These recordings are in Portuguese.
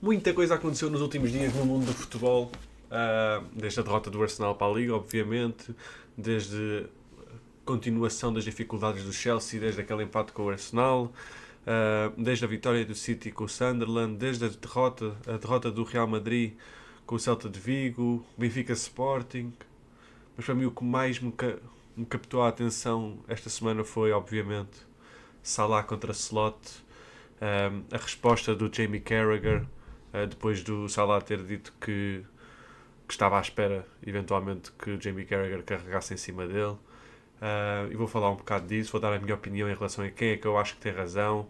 Muita coisa aconteceu nos últimos dias no mundo do futebol, desde a derrota do Arsenal para a Liga, obviamente, desde a continuação das dificuldades do Chelsea, desde aquele empate com o Arsenal, desde a vitória do City com o Sunderland, desde a derrota do Real Madrid com o Celta de Vigo, Benfica Sporting. Mas para mim o que mais me captou a atenção esta semana foi, obviamente, Salah contra Slot, a resposta do Jamie Carragher, depois do Salah ter dito que estava à espera, eventualmente, que o Jamie Carragher carregasse em cima dele. E vou falar um bocado disso, vou dar a minha opinião em relação a quem é que eu acho que tem razão,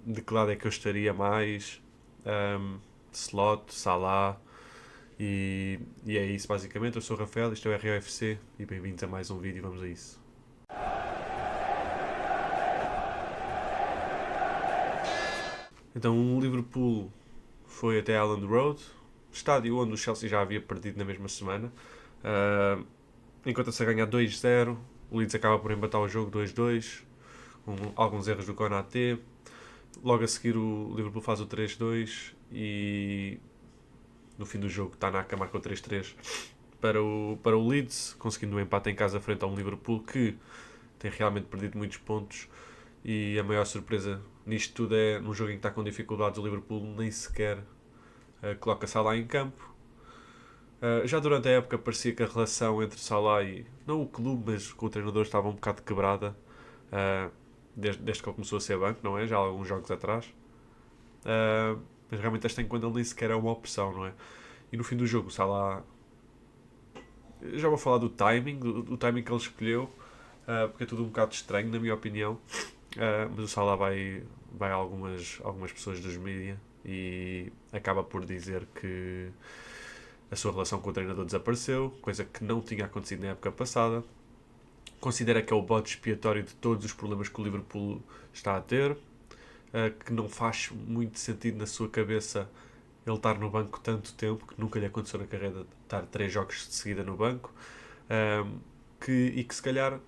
de que lado é que eu estaria mais, Slot, Salah, e é isso basicamente. Eu sou o Rafael, isto é o ROFC e bem-vindos a mais um vídeo, vamos a isso. Então o Liverpool foi até Elland Road, estádio onde o Chelsea já havia perdido na mesma semana. Encontra-se a ganhar 2-0, o Leeds acaba por empatar o jogo 2-2, com alguns erros do Konaté. Logo a seguir o Liverpool faz o 3-2 e no fim do jogo Tanaka marcou 3-3 para o Leeds, conseguindo um empate em casa frente a um Liverpool que tem realmente perdido muitos pontos. E a maior surpresa nisto tudo é, num jogo em que está com dificuldades, o Liverpool nem sequer coloca Salah em campo. Já durante a época parecia que a relação entre Salah e, não o clube, mas com o treinador estava um bocado quebrada, desde que ele começou a ser banco, não é? Já há alguns jogos atrás. Mas realmente este enquanto ele nem sequer é uma opção, não é? E no fim do jogo o Salah... Já vou falar do timing, do timing que ele escolheu, porque é tudo um bocado estranho, na minha opinião. Mas o Salah vai a algumas pessoas dos mídia e acaba por dizer que a sua relação com o treinador desapareceu, coisa que não tinha acontecido na época passada. Considera que é o bode expiatório de todos os problemas que o Liverpool está a ter, que não faz muito sentido na sua cabeça ele estar no banco tanto tempo, que nunca lhe aconteceu na carreira estar 3 jogos de seguida no banco, e que se calhar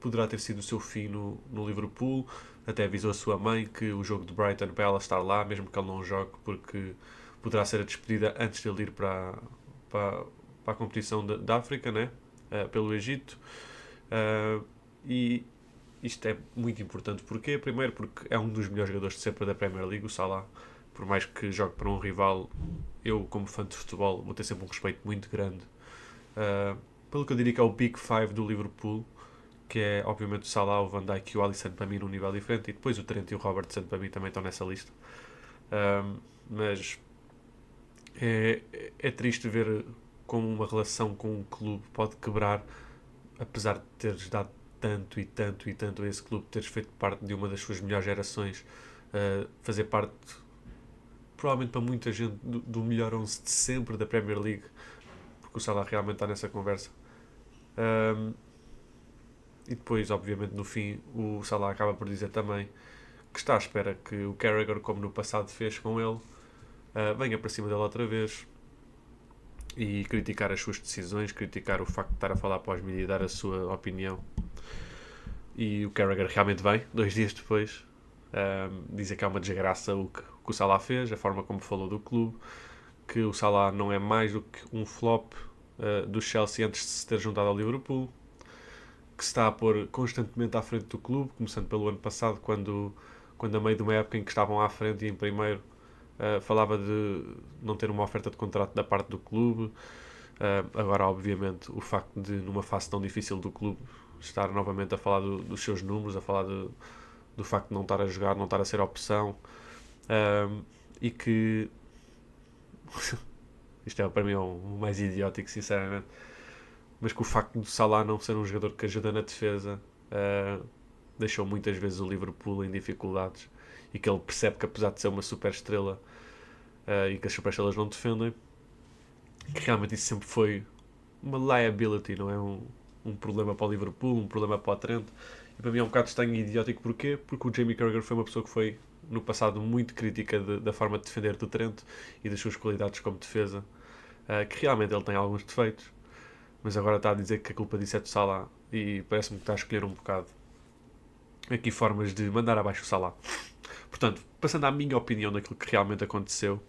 poderá ter sido o seu fim no Liverpool. Até avisou a sua mãe que o jogo de Brighton para ela estar lá, mesmo que ele não jogue, porque poderá ser a despedida antes de ele ir para a competição da África, né? Pelo Egito. E isto é muito importante. Porquê? Primeiro porque é um dos melhores jogadores de sempre da Premier League, o Salah. Por mais que jogue para um rival, eu, como fã de futebol, vou ter sempre um respeito muito grande. Pelo que eu diria que é o Big Five do Liverpool, que é obviamente o Salah, o Van Dijk e o Alisson para mim num nível diferente, e depois o Trent e o Robertson para mim também estão nessa lista. Mas é triste ver como uma relação com um clube pode quebrar, apesar de teres dado tanto e tanto e tanto a esse clube, teres feito parte de uma das suas melhores gerações, fazer parte, provavelmente para muita gente, do melhor 11 de sempre da Premier League, porque o Salah realmente está nessa conversa. E depois, obviamente, no fim, o Salah acaba por dizer também que está à espera que o Carragher, como no passado fez com ele, venha para cima dele outra vez e criticar as suas decisões, criticar o facto de estar a falar para os mídias e dar a sua opinião. E o Carragher realmente vem, 2 dias depois, dizer que é uma desgraça o que o Salah fez, a forma como falou do clube, que o Salah não é mais do que um flop do Chelsea antes de se ter juntado ao Liverpool, que se está a pôr constantemente à frente do clube, começando pelo ano passado, quando a meio de uma época em que estavam à frente e em primeiro, falava de não ter uma oferta de contrato da parte do clube. Agora, obviamente, o facto de, numa fase tão difícil do clube, estar novamente a falar dos seus números, a falar do facto de não estar a jogar, não estar a ser opção, e que isto é para mim o mais idiótico, sinceramente, mas que o facto de Salah não ser um jogador que ajuda na defesa deixou muitas vezes o Liverpool em dificuldades, e que ele percebe que, apesar de ser uma super estrela e que as super estrelas não defendem, que realmente isso sempre foi uma liability, não é? Um problema para o Liverpool, um problema para o Trent. E para mim é um bocado estranho e idiótico. Porquê? Porque o Jamie Carragher foi uma pessoa que foi no passado muito crítica da forma de defender do Trent e das suas qualidades como defesa, que realmente ele tem alguns defeitos, mas agora está a dizer que a culpa disso é do Salah, e parece-me que está a escolher um bocado aqui formas de mandar abaixo o Salah. Portanto, passando à minha opinião daquilo que realmente aconteceu,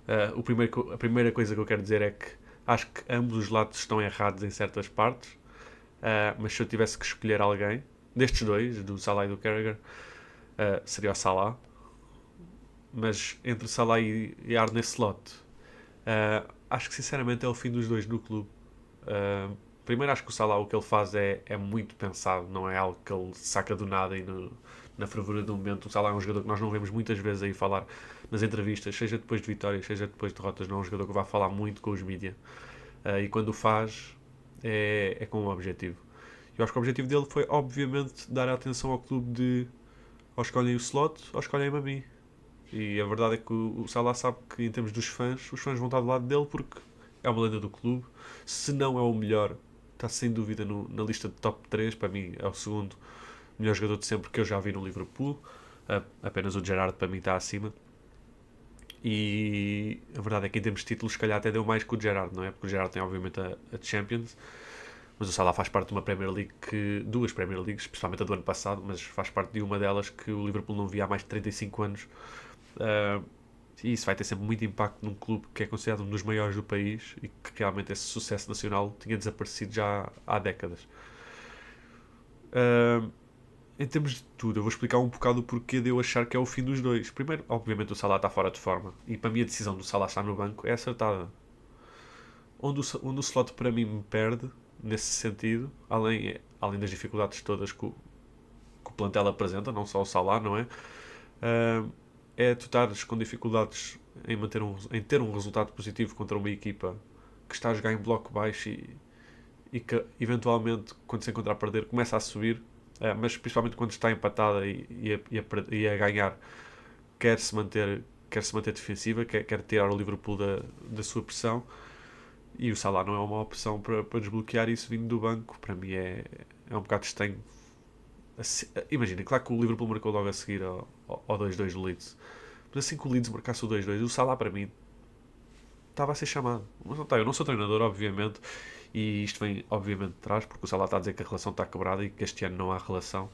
a primeira coisa que eu quero dizer é que acho que ambos os lados estão errados em certas partes, mas se eu tivesse que escolher alguém, destes dois, do Salah e do Carragher, seria o Salah. Mas entre Salah e Arne Slot, acho que sinceramente é o fim dos dois no clube. Primeiro, acho que o Salah, o que ele faz é muito pensado, não é algo que ele saca do nada e na fervura do momento. O Salah é um jogador que nós não vemos muitas vezes aí falar nas entrevistas, seja depois de vitórias, seja depois de derrotas. Não é um jogador que vai falar muito com os mídia, e quando o faz é com um objetivo. Eu acho que o objetivo dele foi, obviamente, dar atenção ao clube de ou escolhem o Slot ou escolhem-me a mim. E a verdade é que o Salah sabe que, em termos dos fãs, os fãs vão estar do lado dele porque é uma lenda do clube. Se não é o melhor, está sem dúvida na lista de top 3. Para mim, é o segundo melhor jogador de sempre que eu já vi no Liverpool. Apenas o Gerrard, para mim, está acima. E a verdade é que, em termos de títulos, se calhar até deu mais que o Gerrard, não é? Porque o Gerrard tem, obviamente, a Champions. Mas o Salah faz parte de uma Premier League duas Premier Leagues, principalmente a do ano passado, mas faz parte de uma delas que o Liverpool não via há mais de 35 anos. E isso vai ter sempre muito impacto num clube que é considerado um dos maiores do país e que realmente esse sucesso nacional tinha desaparecido já há décadas. Em termos de tudo, eu vou explicar um bocado o porquê de eu achar que é o fim dos dois. Primeiro, obviamente, o Salah está fora de forma e para mim a decisão do Salah estar no banco é acertada. Onde o Slot para mim me perde nesse sentido, além das dificuldades todas que o plantel apresenta, não só o Salah, não é? É tu estares com dificuldades em ter um resultado positivo contra uma equipa que está a jogar em bloco baixo e que eventualmente, quando se encontrar a perder, começa a subir, mas principalmente quando está empatada e a ganhar, quer se manter defensiva, quer tirar o Liverpool da sua pressão. E o Salah não é uma opção para desbloquear isso vindo do banco. Para mim é um bocado estranho. Imagina, claro que o Liverpool marcou logo a seguir ao 2-2 do Leeds. Mas assim que o Leeds marcasse o 2-2, o Salah para mim estava a ser chamado. Mas não está, eu não sou treinador, obviamente, e isto vem obviamente de trás, porque o Salah está a dizer que a relação está quebrada e que este ano não há relação.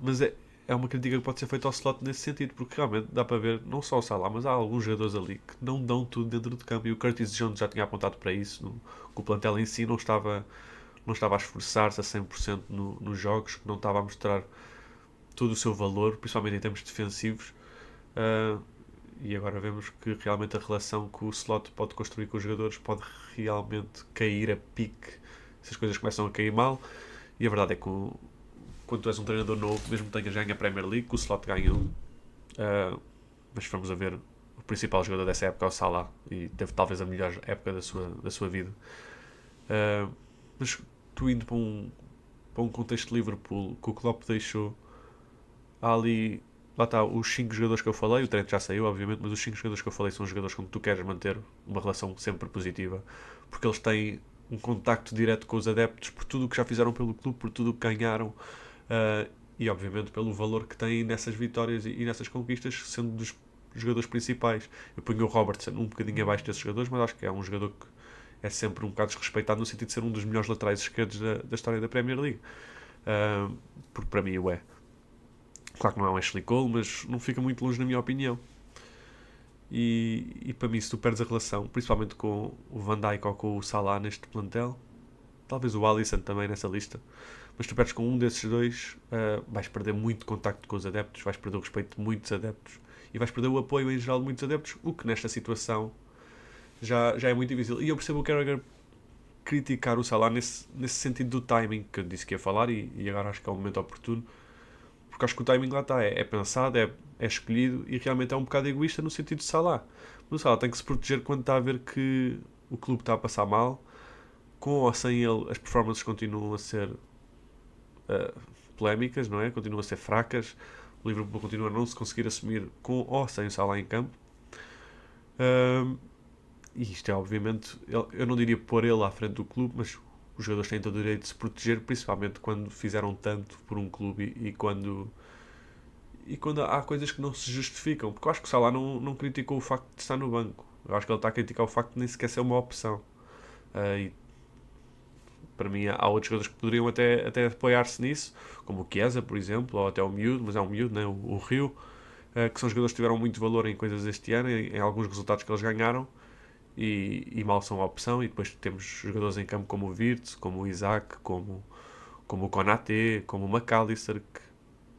Mas é uma crítica que pode ser feita ao Slot nesse sentido, porque realmente dá para ver, não só o Salah, mas há alguns jogadores ali que não dão tudo dentro de campo, e o Curtis Jones já tinha apontado para isso, que o plantel em si não estava a esforçar-se a 100% nos jogos, que não estava a mostrar todo o seu valor, principalmente em termos defensivos. E agora vemos que realmente a relação que o Slot pode construir com os jogadores pode realmente cair a pique se as coisas começam a cair mal. E a verdade é que quando tu és um treinador novo, mesmo que tenhas ganho a Premier League, que o Slot ganhou, mas vamos a ver, o principal jogador dessa época é o Salah, e teve talvez a melhor época da sua vida. Mas tu indo para um contexto de Liverpool, que o Klopp deixou, há ali, lá está, os 5 jogadores que eu falei, o Trent já saiu, obviamente, mas os 5 jogadores que eu falei são jogadores com que tu queres manter uma relação sempre positiva, porque eles têm um contacto direto com os adeptos por tudo o que já fizeram pelo clube, por tudo o que ganharam, e obviamente pelo valor que têm nessas vitórias e nessas conquistas, sendo dos jogadores principais. Eu ponho o Robertson um bocadinho abaixo desses jogadores, mas acho que é um jogador que é sempre um bocado desrespeitado no sentido de ser um dos melhores laterais esquerdos da história da Premier League, porque para mim o é. Claro que não é um Ashley Cole, mas não fica muito longe na minha opinião. E para mim, se tu perdes a relação, principalmente com o Van Dijk ou com o Salah neste plantel, talvez o Alisson também nessa lista, mas tu perdes com um desses dois, vais perder muito contacto com os adeptos, vais perder o respeito de muitos adeptos e vais perder o apoio em geral de muitos adeptos, o que nesta situação já é muito difícil. E eu percebo o Carragher criticar o Salah nesse sentido do timing que eu disse que ia falar, e agora acho que é o momento oportuno, porque acho que o timing lá está, é pensado, é escolhido, e realmente é um bocado egoísta no sentido de Salah. Mas o Salah tem que se proteger quando está a ver que o clube está a passar mal. Com ou sem ele, as performances continuam a ser polémicas, não é? Continuam a ser fracas. O Liverpool continua a não se conseguir assumir com ou sem o Salah em campo. E isto é, obviamente, eu não diria pôr ele à frente do clube, mas os jogadores têm todo o direito de se proteger, principalmente quando fizeram tanto por um clube e quando há coisas que não se justificam. Porque eu acho que o Salah não criticou o facto de estar no banco. Eu acho que ele está a criticar o facto de nem sequer ser uma opção. E Para mim há outros jogadores que poderiam até apoiar-se nisso, como o Chiesa, por exemplo, ou até o Miúdo, mas é um Miúdo, né? o Rio, que são jogadores que tiveram muito valor em coisas este ano, em alguns resultados que eles ganharam, e mal são a opção. E depois temos jogadores em campo como o Wirtz, como o Isaac, como o Konaté, como o McAllister, que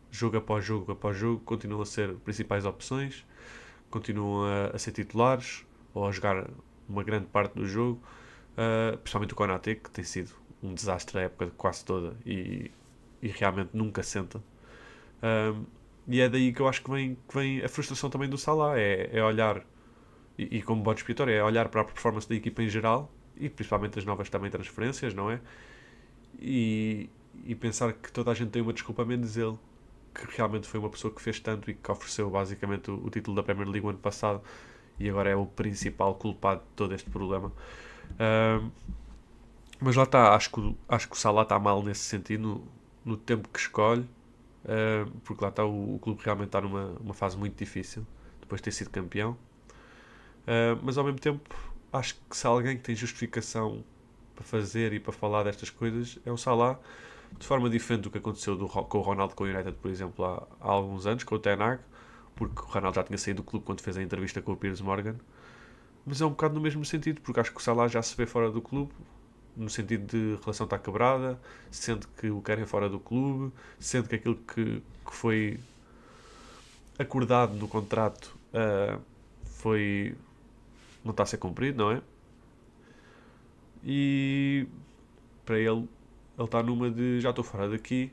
jogo após jogo continuam a ser principais opções, continuam a ser titulares ou a jogar uma grande parte do jogo, principalmente o Konaté, que tem sido um desastre a época quase toda e realmente nunca senta. E é daí que eu acho que vem a frustração também do Salah, é olhar, e como bode expiatório, é olhar para a performance da equipa em geral, e principalmente as novas também transferências, não é? E, e pensar que toda a gente tem uma desculpa menos ele, que realmente foi uma pessoa que fez tanto e que ofereceu basicamente o título da Premier League o ano passado, e agora é o principal culpado de todo este problema. Um, mas lá está, acho que o Salah está mal nesse sentido, no tempo que escolhe, porque lá está, o clube realmente está numa fase muito difícil, depois de ter sido campeão. Mas ao mesmo tempo, acho que se há alguém que tem justificação para fazer e para falar destas coisas, é o Salah, de forma diferente do que aconteceu com o Ronaldo com o United, por exemplo, há alguns anos, com o Ten Hag, porque o Ronaldo já tinha saído do clube quando fez a entrevista com o Piers Morgan. Mas é um bocado no mesmo sentido, porque acho que o Salah já se vê fora do clube, no sentido de relação está quebrada, sente que o querem fora do clube, sente que aquilo que foi acordado no contrato foi não está a ser cumprido, não é? E para ele está numa de já estou fora daqui,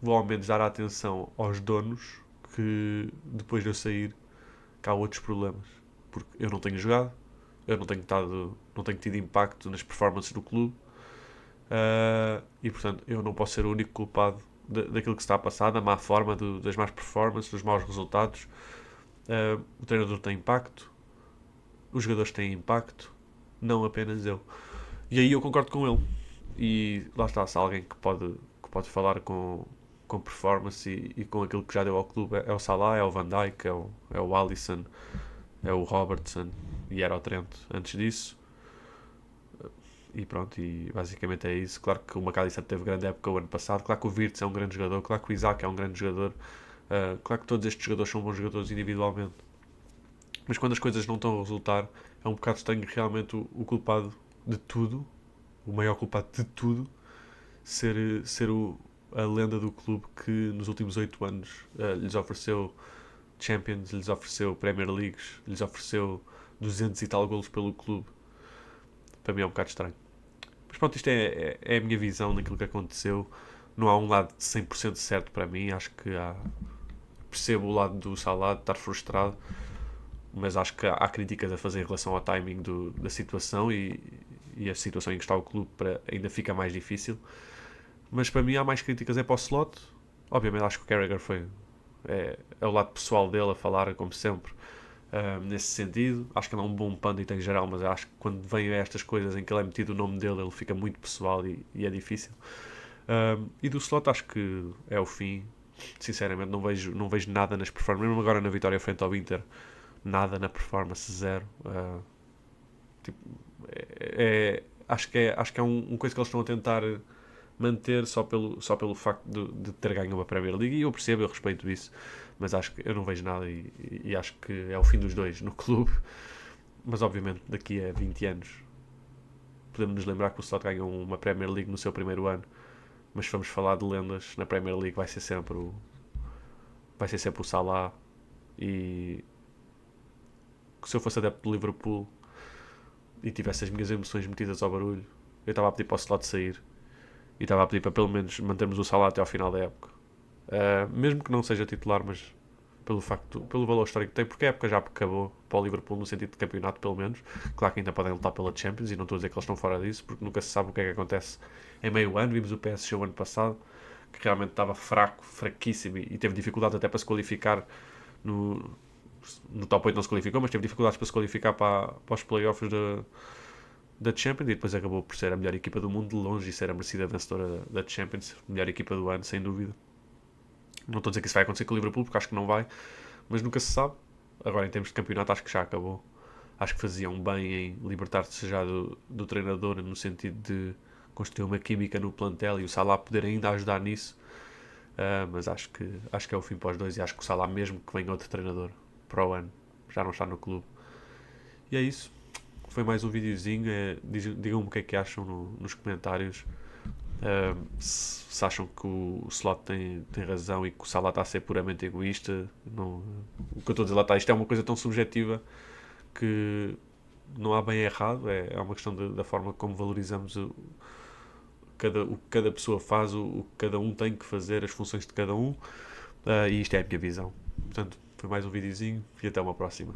vou ao menos dar atenção aos donos, que depois de eu sair cá há outros problemas, porque eu não tenho jogado, eu não tenho tido impacto nas performances do clube, e portanto eu não posso ser o único culpado daquilo que se está a passar, da má forma, das más performances, dos maus resultados. O treinador tem impacto, os jogadores têm impacto, não apenas eu. E aí eu concordo com ele. E lá está, se há alguém que pode falar com performance e com aquilo que já deu ao clube, é o Salah, é o Van Dijk, é o Alisson, é o Robertson e era o Trent antes disso. E pronto, e basicamente é isso. Claro que o McAllister teve grande época o ano passado, claro que o Wirtz é um grande jogador, claro que o Isaac é um grande jogador, claro que todos estes jogadores são bons jogadores individualmente. Mas quando as coisas não estão a resultar, é um bocado estranho realmente o culpado de tudo, o maior culpado de tudo, ser a lenda do clube que nos últimos 8 anos lhes ofereceu Champions, lhes ofereceu Premier Leagues, lhes ofereceu 200 e tal golos pelo clube. Para mim é um bocado estranho. Mas pronto, isto é a minha visão daquilo que aconteceu. Não há um lado 100% certo para mim. Acho que percebo o lado do Salah de estar frustrado, mas acho que há críticas a fazer em relação ao timing da situação e a situação em que está o clube ainda fica mais difícil. Mas para mim há mais críticas para o slot. Obviamente acho que o Carragher é o lado pessoal dele a falar, como sempre, nesse sentido. Acho que ele é um bom pundit em geral, mas acho que quando vem a estas coisas em que ele é metido o nome dele, ele fica muito pessoal e é difícil. E do slot acho que é o fim. Sinceramente não vejo nada nas performances. Mesmo agora na vitória frente ao Inter, nada na performance, zero. Tipo, acho que é um coisa que eles estão a tentar manter só pelo facto de ter ganho uma Premier League, e eu percebo, eu respeito isso, mas acho que eu não vejo nada e acho que é o fim dos dois no clube. Mas obviamente daqui a 20 anos podemos nos lembrar que o Slot ganhou uma Premier League no seu primeiro ano, mas se vamos falar de lendas na Premier League vai ser sempre o Salah. E se eu fosse adepto do Liverpool e tivesse as minhas emoções metidas ao barulho, eu estava a pedir para o Slot sair e estava a pedir para pelo menos mantermos o Salah até ao final da época. Mesmo que não seja titular, mas pelo valor histórico que tem, porque a época já acabou para o Liverpool no sentido de campeonato, pelo menos. Claro que ainda podem lutar pela Champions, e não estou a dizer que eles estão fora disso, porque nunca se sabe o que é que acontece em meio ano. Vimos o PSG o ano passado, que realmente estava fraquíssimo, e teve dificuldade até para se qualificar no top 8. Não se qualificou, mas teve dificuldades para se qualificar para os playoffs da Champions, e depois acabou por ser a melhor equipa do mundo de longe e ser a merecida vencedora da Champions, melhor equipa do ano, sem dúvida. Não estou a dizer que isso vai acontecer com o Liverpool, porque acho que não vai, mas nunca se sabe. Agora, em termos de campeonato, acho que já acabou. Acho que faziam bem em libertar-se já do treinador, no sentido de construir uma química no plantel e o Salah poder ainda ajudar nisso. Mas acho que é o fim para os dois e acho que o Salah, mesmo que venha outro treinador para o ano, já não está no clube. E é isso. Foi mais um videozinho. Digam-me o que é que acham nos comentários. Se acham que o Slot tem razão e que o Salah está a ser puramente egoísta. Não, o que eu estou a dizer lá está. Isto é uma coisa tão subjetiva que não há bem e errado. É uma questão da forma como valorizamos o que cada pessoa faz, o que cada um tem que fazer, as funções de cada um. E isto é a minha visão. Portanto, foi mais um videozinho e até uma próxima.